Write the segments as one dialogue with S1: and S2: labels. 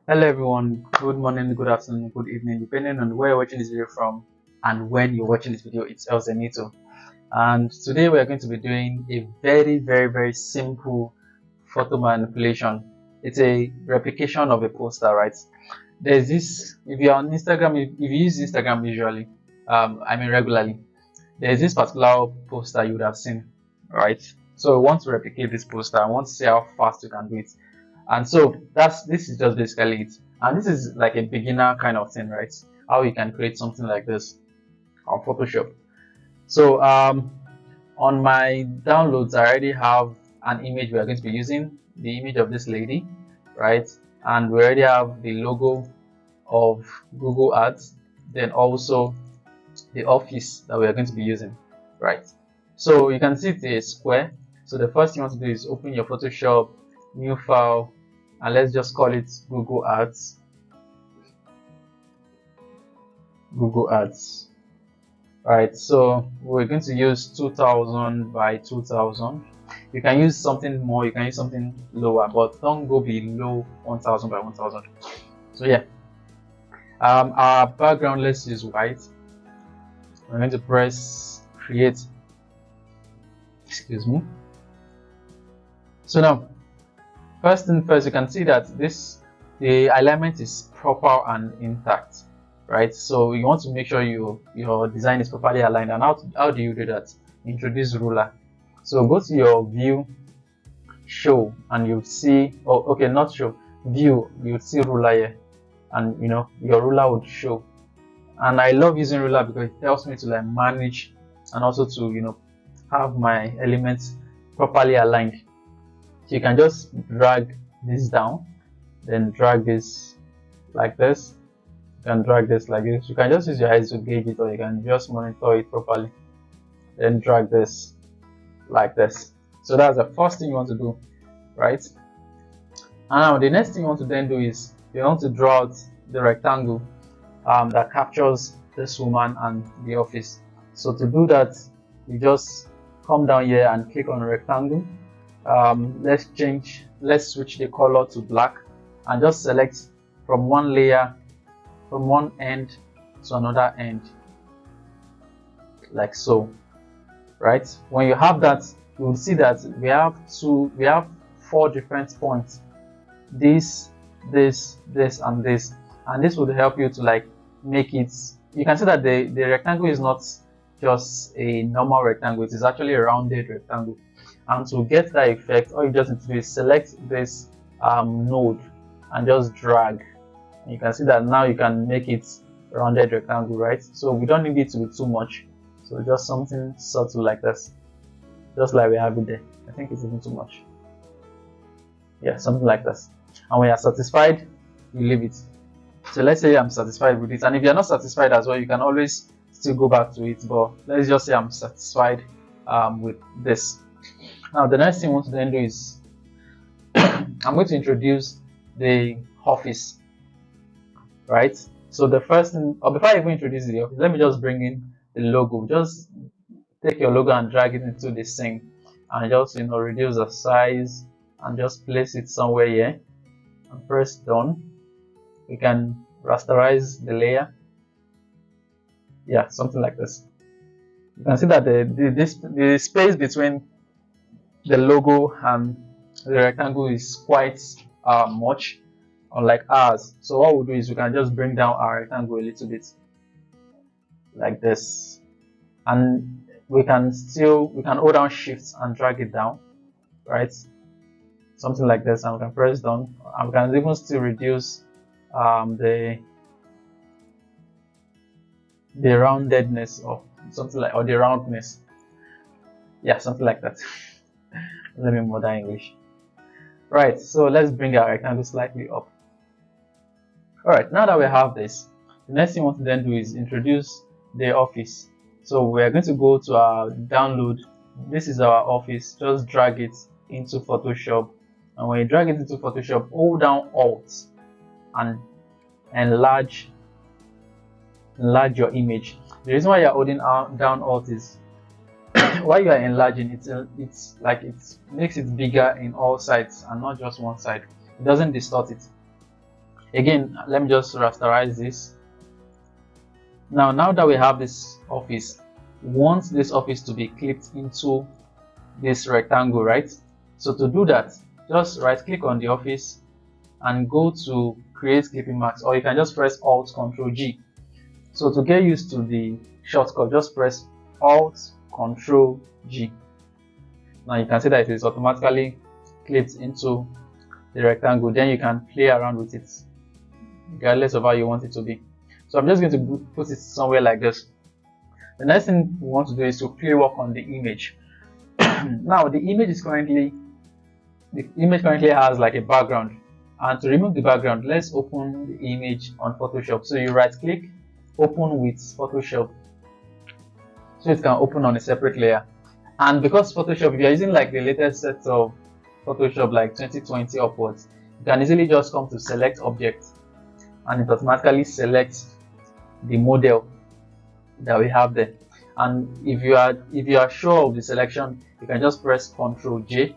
S1: Hello everyone, good morning, good afternoon, good evening, depending on where you're watching this video from and when you're watching this video. It's Elzenitho, and today we are going to be doing a very simple photo manipulation. It's a replication of a poster, right? There's this, if you're on Instagram, if you use Instagram usually, regularly, there's this particular poster you would have seen, right? So we want to replicate this poster. I want to see how fast you can do it. And so this is just basically it. And this is like a beginner kind of thing, right? How you can create something like this on Photoshop. So on my downloads, I already have an image we are going to be using, the image of this lady, right? And we already have the logo of Google Ads, then also the office that we are going to be using, right? So you can see it's a square. So the first thing you want to do is open your Photoshop, new file, and let's just call it Google Ads. Google Ads. Alright, so we're going to use 2000 by 2000. You can use something more, you can use something lower, but don't go below 1000 by 1000. So yeah, our background, let's use white. We're going to press create. Excuse me. So now, first thing first, you can see that the alignment is proper and intact, right? So you want to make sure your design is properly aligned. And how do you do that? Introduce ruler. So go to your view, show, and you'll see, oh okay, not show, view, you'll see ruler here, and your ruler would show. And I love using ruler because it helps me to like manage and also to have my elements properly aligned. So you can just drag this down, then drag this like this. You can drag this like this. You can just use your eyes to gauge it, or you can just monitor it properly. Then drag this like this. So that's the first thing you want to do, right? And now the next thing you want to then do is you want to draw out the rectangle that captures this woman and the office. So to do that, you just come down here and click on rectangle. Let's switch the color to black and just select from one layer, from one end to another end, like so, right? When you have that, you will see that we have 4 different points, this, and this, and this would help you to like make it. You can see that the rectangle is not just a normal rectangle, it is actually a rounded rectangle. And to get that effect, all you just need to do is select this node and just drag. And you can see that now you can make it rounded rectangle, right? So we don't need it to be too much. So just something subtle like this, just like we have it there. I think it's even too much. Yeah, something like this. And when you're satisfied, you leave it. So let's say I'm satisfied with it, and if you're not satisfied as well, you can always still go back to it, but let's just say I'm satisfied with this. Now the next thing I want to then do is I'm going to introduce the office, right? So the first thing, or before I even introduce the office, let me just bring in the logo. Just take your logo and drag it into this thing, and just reduce the size and just place it somewhere here and press done. We can rasterize the layer. Yeah, something like this. You can see that the space between the logo and the rectangle is quite much, unlike ours. So what we'll do is we can just bring down our rectangle a little bit like this, and we can hold down shift and drag it down, right? Something like this, and we can press down, and we can even still reduce the roundedness of something like, or the roundness. Yeah, something like that. Let me modern English. Right, so let's bring our rectangle slightly up. Alright, now that we have this, the next thing we want to then do is introduce the office. So we're going to go to our download. This is our office. Just drag it into Photoshop, and when you drag it into Photoshop, hold down Alt and enlarge your image. The reason why you're holding down Alt is while you are enlarging it's like it makes it bigger in all sides and not just one side. It doesn't distort it. Again, let me just rasterize this. Now that we have this office, we want this office to be clipped into this rectangle, right? So to do that, just right click on the office and go to create clipping marks, or you can just press Alt Ctrl G. So to get used to the shortcut, just press Alt Ctrl G. Now you can see that it is automatically clipped into the rectangle. Then you can play around with it regardless of how you want it to be. So I'm just going to put it somewhere like this. The next thing we want to do is to quickly work on the image. Now the image currently has like a background, and to remove the background, let's open the image on Photoshop. So you right click, open with Photoshop, so it can open on a separate layer. And because Photoshop, if you're using like the latest set of Photoshop like 2020 upwards, you can easily just come to select object and it automatically selects the model that we have there. And if you are sure of the selection, you can just press Ctrl J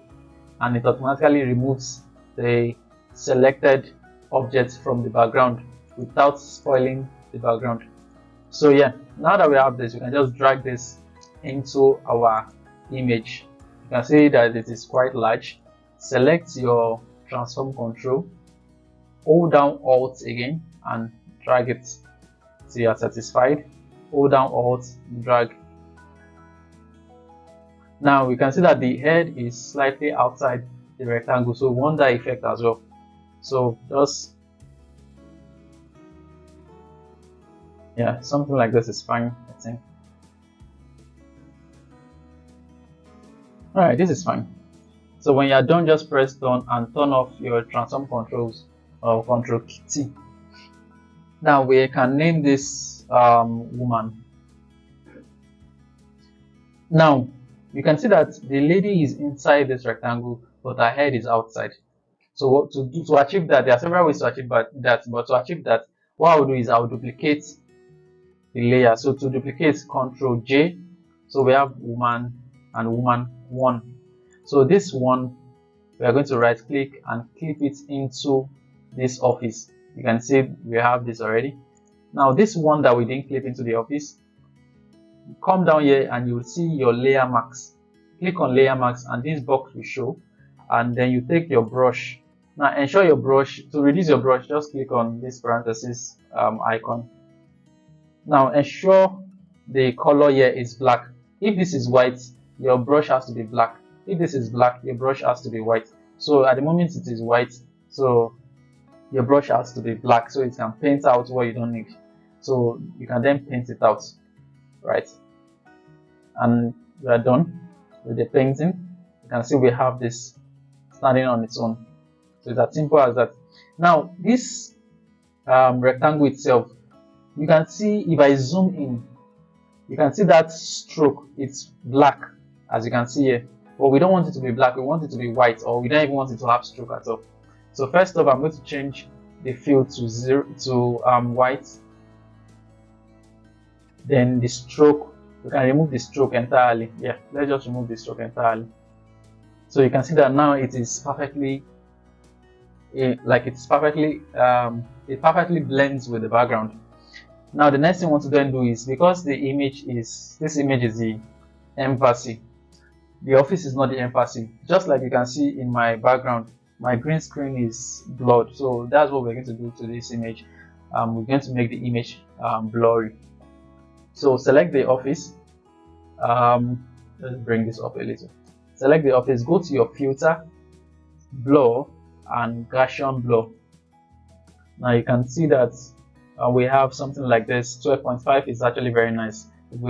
S1: and it automatically removes the selected object from the background without spoiling the background. So yeah, now that we have this, we can just drag this into our image. You can see that it is quite large. Select your transform control, hold down Alt again and drag it till you are satisfied. Hold down Alt, drag. Now we can see that the head is slightly outside the rectangle, so we want that effect as well. So just, yeah, something like this is fine, I think. Alright, this is fine. So when you are done, just press done and turn off your transform controls or Ctrl T. Now we can name this woman. Now you can see that the lady is inside this rectangle, but her head is outside. So to achieve that, there are several ways to achieve that, but to achieve that, what I'll do is I'll duplicate the layer. So to duplicate, Ctrl J. So we have woman and woman 1. So this one, we are going to right click and clip it into this office. You can see we have this already. Now this one that we didn't clip into the office, come down here and you will see your layer marks. Click on layer marks and this box will show, and then you take your brush. Now ensure your brush, to reduce your brush, just click on this parenthesis icon. Now ensure the color here is black. If this is white, your brush has to be black. If this is black, your brush has to be white. So at the moment it is white, so your brush has to be black so it can paint out what you don't need. So you can then paint it out, right? And we are done with the painting. You can see we have this standing on its own. So it's as simple as that. Now this rectangle itself, you can see if I zoom in, you can see that stroke, it's black, as you can see here. But we don't want it to be black, we want it to be white, or we don't even want it to have stroke at all. So first off, I'm going to change the fill to white. Then the stroke, we can remove the stroke entirely. Yeah, let's just remove the stroke entirely. So you can see that now it is perfectly it perfectly blends with the background. Now the next thing we want to then do is, because this image is the embassy, the office is not the embassy. Just like you can see in my background, my green screen is blurred. So that's what we're going to do to this image. We're going to make the image blurry. So select the office. Let's bring this up a little. Select the office, go to your filter, blur, and Gaussian blur. Now you can see that we have something like this. 12.5 is actually very nice. If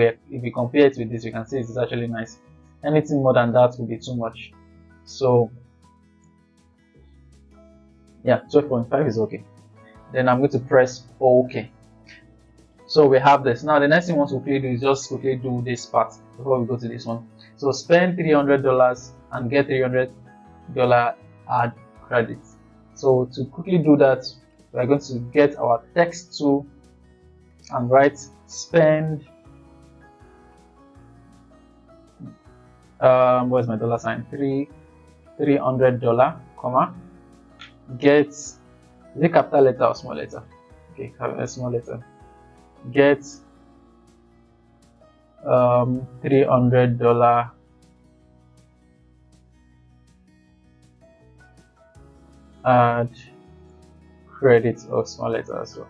S1: we compare it with this, you can see it's actually nice. Anything more than that will be too much. So yeah, 12.5 is okay. Then I'm going to press OK. So we have this. Now the next thing we want to quickly do is just quickly do this part before we go to this one. So spend $300 and get $300 ad credits. So to quickly do that, we are going to get our text tool and write spend where's my $? $300, comma, get Is it capital letter or small letter? Okay, small letter. Get $300 add credit or small letter as well.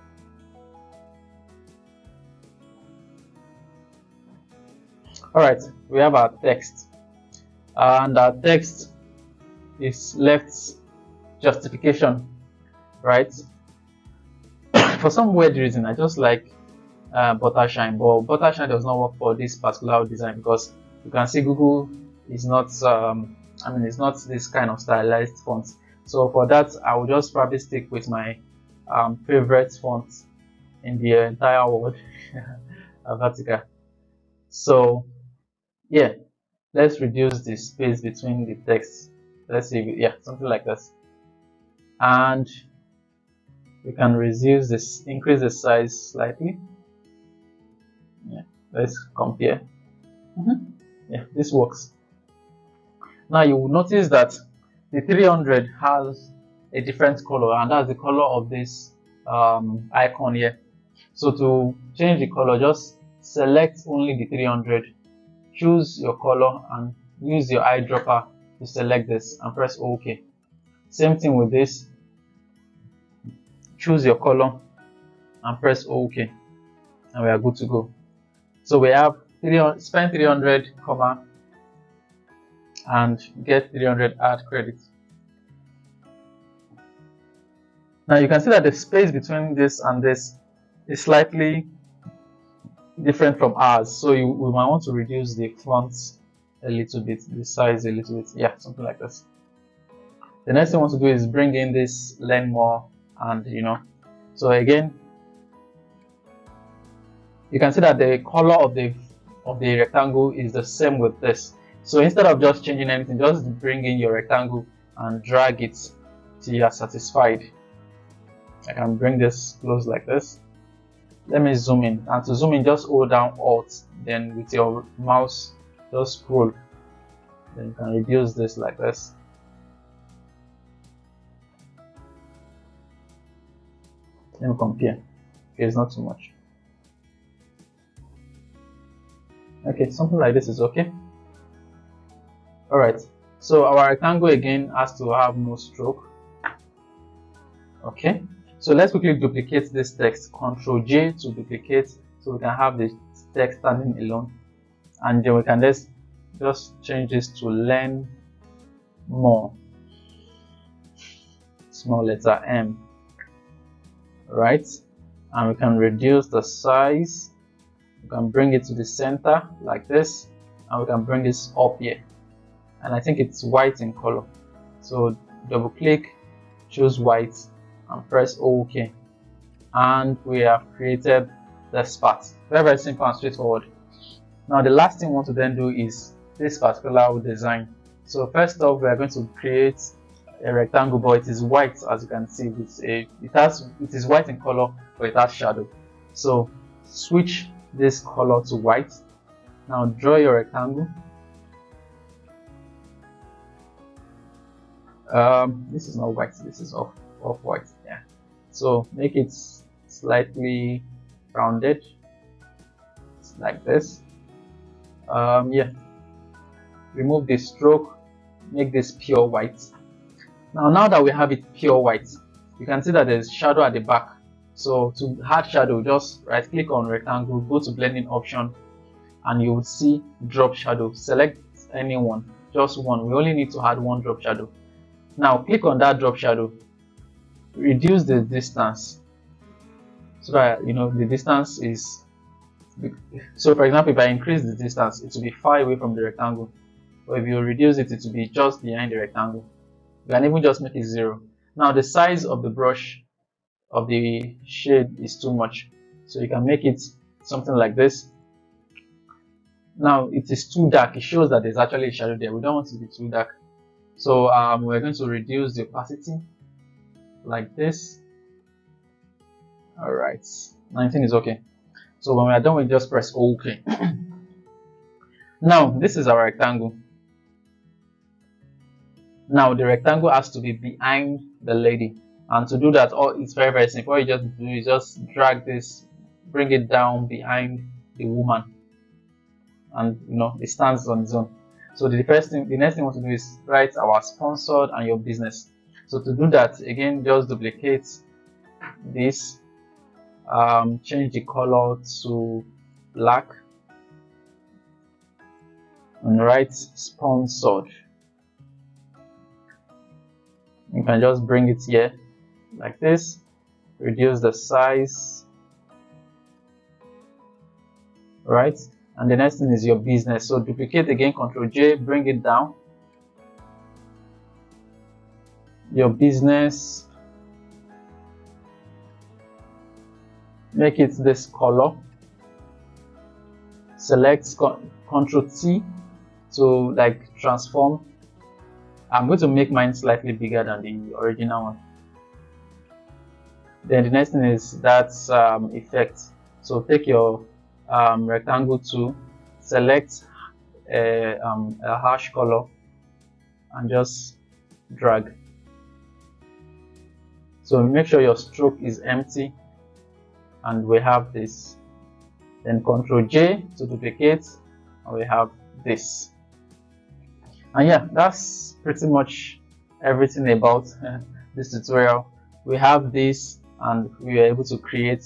S1: Alright, we have our text, and our text is left justification, right? For some weird reason, I just like Buttershine, but Buttershine does not work for this particular design because you can see Google is not, it's not this kind of stylized font. So for that, I will just probably stick with my favorite font in the entire world, Vertica. So yeah, let's reduce the space between the text. Let's see, yeah, something like this. And we can reduce this, increase the size slightly. Yeah, let's compare. Yeah, this works. Now you will notice that the 300 has a different color, and that's the color of this icon here. So to change the color, just select only the 300, choose your color, and use your eyedropper to select this and press OK. Same thing with this, choose your color and press OK, and we are good to go. So we have spend 300, comma, and get 300 add credit. Now you can see that the space between this and this is slightly different from ours, so we might want to reduce the font a little bit, the size a little bit, yeah, something like this. The next thing we want to do is bring in this learn more, and so again you can see that the color of the rectangle is the same with this. So instead of just changing anything, just bring in your rectangle and drag it till you are satisfied. I can bring this close like this. Let me zoom in, and to zoom in, just hold down Alt, then with your mouse just scroll, then you can reduce this like this. Let me compare. Okay, it's not too much. Okay, something like this is okay. Alright, so our rectangle again has to have no stroke. Okay, so let's quickly duplicate this text. Ctrl J to duplicate, so we can have the text standing alone, and then we can just change this to learn more, small letter M, right? And we can reduce the size. We can bring it to the center like this, and we can bring this up here, and I think it's white in color, so double click, choose white, and press OK, and we have created this part. Very, very simple and straightforward. Now the last thing we want to then do is this particular design. So first off, we are going to create a rectangle, but it is white, as you can see. It is white in color, but it has shadow. So switch this color to white. Now draw your rectangle. This is not white, this is off white. Yeah, so make it slightly rounded like this. Yeah, remove the stroke, make this pure white. Now that we have it pure white, you can see that there's shadow at the back. So to add shadow, just right click on rectangle, go to blending option, and you will see drop shadow. Select any one, just one. We only need to add one drop shadow. Now click on that drop shadow, reduce the distance so that the distance is, so for example, if I increase the distance, it will be far away from the rectangle, or if you reduce it, it will be just behind the rectangle. You can even just make it 0. Now the size of the brush of the shade is too much, so you can make it something like this. Now it is too dark, it shows that there's actually a shadow there. We don't want it to be too dark, so we're going to reduce the opacity like this. Alright, 19 is okay. So when we are done, we just press OK. Now this is our rectangle. Now the rectangle has to be behind the lady. And to do that, it's very, very simple. All you just do is just drag this, bring it down behind the woman, and it stands on its own. So the next thing we want to do is write our sponsored and your business. So to do that, again, just duplicate this, change the color to black, and write sponsored. You can just bring it here like this, reduce the size, right? And the next thing is your business. So duplicate again, Ctrl J, bring it down. Your business, make it this color. Select Ctrl T to like transform. I'm going to make mine slightly bigger than the original one. Then the next thing is that effect. So take your rectangle tool, select a hash color, and just drag. So make sure your stroke is empty, and we have this. Then Ctrl J to duplicate, and we have this. And yeah, that's pretty much everything about this tutorial. We have this, and we are able to create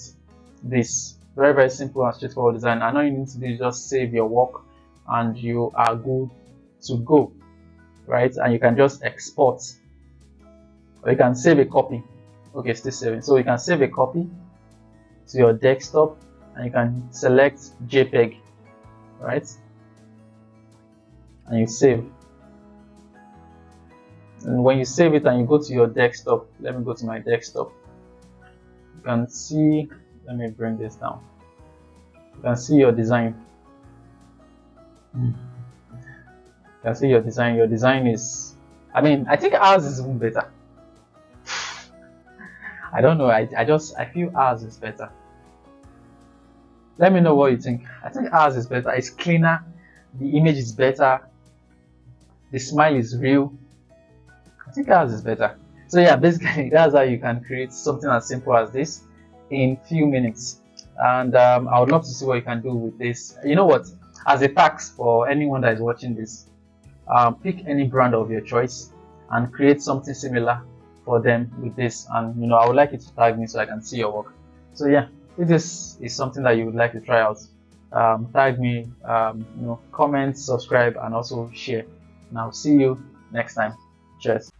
S1: this very, very simple and straightforward design. And all you need to do is just save your work, and you are good to go, right? And you can just export, or you can save a copy. Okay, still saving. So you can save a copy to your desktop, and you can select JPEG, right? And you save. And when you save it and you go to your desktop, let me go to my desktop. You can see, let me bring this down. You can see your design. You can see your design. Your design is, I think ours is even better. I don't know, I feel ours is better. Let me know what you think. I think ours is better. It's cleaner, the image is better, the smile is real. I think ours is better. So yeah, basically that's how you can create something as simple as this in few minutes. And I would love to see what you can do with this. You know what, as a task for anyone that is watching this, pick any brand of your choice and create something similar for them with this. And I would like you to tag me so I can see your work. So yeah, if this is something that you would like to try out, tag me, comment, subscribe, and also share. And I'll see you next time. Cheers.